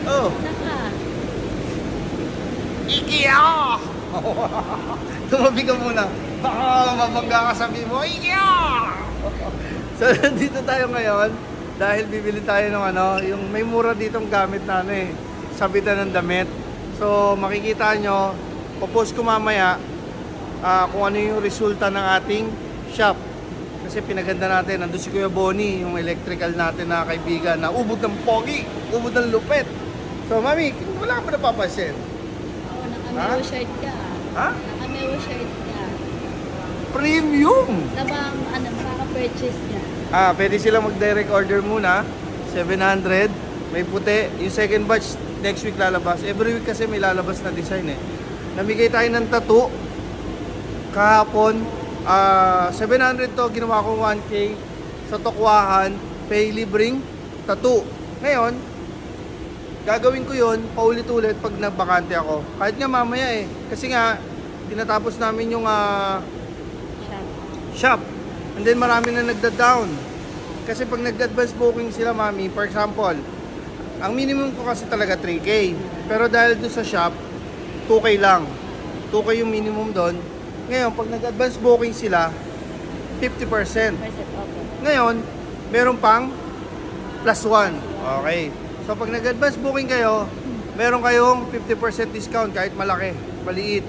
Oh. Saka. IKEA! Tumabi ka muna. Baka mabangga ka sabi mo, IKEA! So, dito tayo ngayon dahil bibili tayo ng yung may mura ditong gamit na sabitan ng damit. So, makikita nyo, popost ko mamaya kung ano yung resulta ng ating shop. Kasi pinaganda natin, nandun si Kuya Bonnie, yung electrical natin na kaibigan na ubod ng pogi, ubod ng lupet. So, Mami, wala ka ba napapansin? Oo, naka-mewo shirt ka. Ha? Naka-mewo shirt ka. Premium! Tabang, makaka-purchase ka. Pwede sila mag-direct order muna. 700. May puti. Yung second batch, next week lalabas. Every week kasi may lalabas na design Namigay tayo ng tattoo. Kahapon, 700 to, ginawa ko 1K sa Tokwahan, pay libreng tattoo. Ngayon, gagawin ko yun paulit-ulit pag nagbakante ako. Kahit nga mamaya kasi nga tinatapos namin yung shop. And then marami na nagda-down. Kasi pag nag-advance booking sila, Mami, for example, ang minimum ko kasi talaga 3K. Pero dahil doon sa shop, 2K lang. 2K yung minimum doon. Ngayon, pag nag-advance booking sila, 50%. Ngayon, meron pang plus 1. Okay. So, pag nag-advance booking kayo, meron kayong 50% discount kahit malaki, maliit.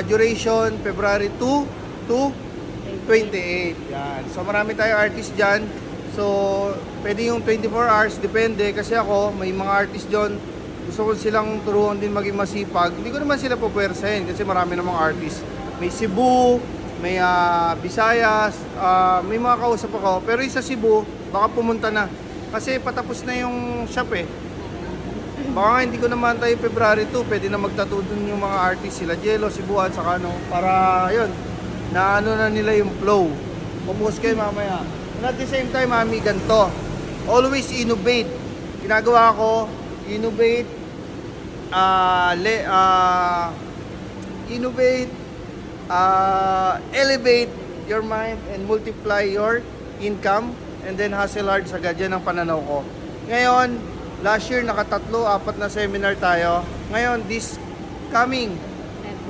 Duration, February 2 to 28. Yan. So, marami tayong artist dyan. So, pwede yung 24 hours, depende. Kasi ako, may mga artist dyan, gusto ko silang turuan din maging masipag. Hindi ko naman sila pupwersahin kasi marami namang artist. May Cebu, may Visayas, may mga kausap ako. Pero yung sa Cebu, baka pumunta na. Kasi patapos na yung shop Baka nga hindi ko naman tayo February 2, pwede na magtattoo dun yung mga artist sila, Jello, Cebuan, saka para yun, na na nila yung flow. Pupost kayo mamaya. And at the same time, Mami, ganito. Always innovate. Ginagawa ko, innovate, elevate your mind and multiply your income, and then hustle hard sa gadyan ng pananaw ko. Ngayon, last year nakatatlo, 4 na seminar tayo. Ngayon, this coming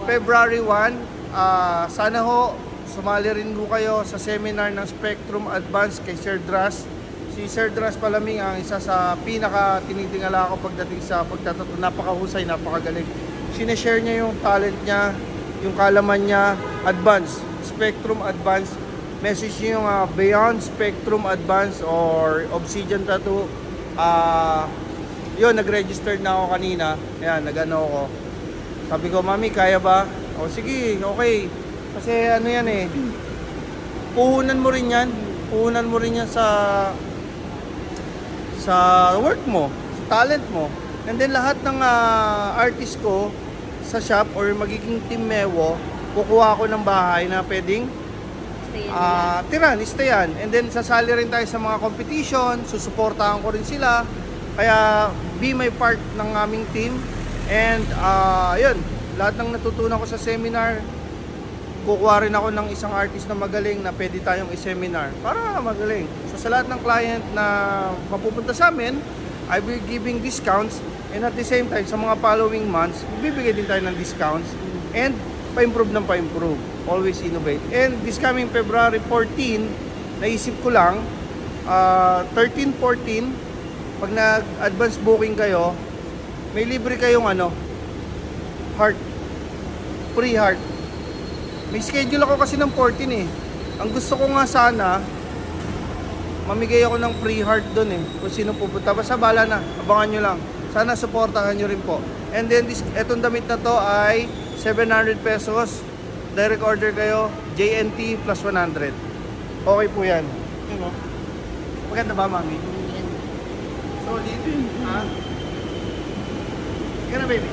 February 1, sana ho sumali rin ho kayo sa seminar ng Spectrum Advance kay Sir Dras. Si Sir Dras Palaming ang isa sa pinaka tinitingala ko pagdating sa pagtatato. Napakahusay, napakagaling. Sineshare niya yung talent niya, yung kalaman niya, advance, Spectrum Advance. Message niyo yung Beyond Spectrum Advance or Obsidian Tattoo. Yun, nag-register na ako kanina. Ayan, nag-ano ako. Sabi ko, Mami, kaya ba? O sige, okay. Kasi ano yan puhunan mo rin yan. Puhunan mo rin yan sa work mo, sa talent mo. And then lahat ng artist ko sa shop or magiging team Mewo, kukuha ko ng bahay na pwedeng stayan. And then sasali rin tayo sa mga competition, susuportahan ko rin sila. Kaya be my part ng aming team. And yun, lahat ng natutunan ko sa seminar, kukuha rin ako ng isang artist na magaling na pwede tayong i-seminar para magaling. So sa lahat ng client na mapupunta sa amin, I will be giving discounts, and at the same time sa mga following months, bibigay din tayo ng discounts and pa-improve ng pa-improve. Always innovate. And this coming February 14, naisip ko lang 13, 14, pag nag-advance booking kayo, may libre kayong heart, free heart. May schedule ako kasi ng 14 Ang gusto ko nga sana, mamigay ako ng free heart doon kung sino pupunta. Basta bala na, abangan nyo lang. Sana supportahan nyo rin po. And then, etong damit na to ay 700 pesos. Direct order kayo, JNT plus 100. Okay po yan. Maganda ba, Mami? Solid. Ha? Ika na, baby.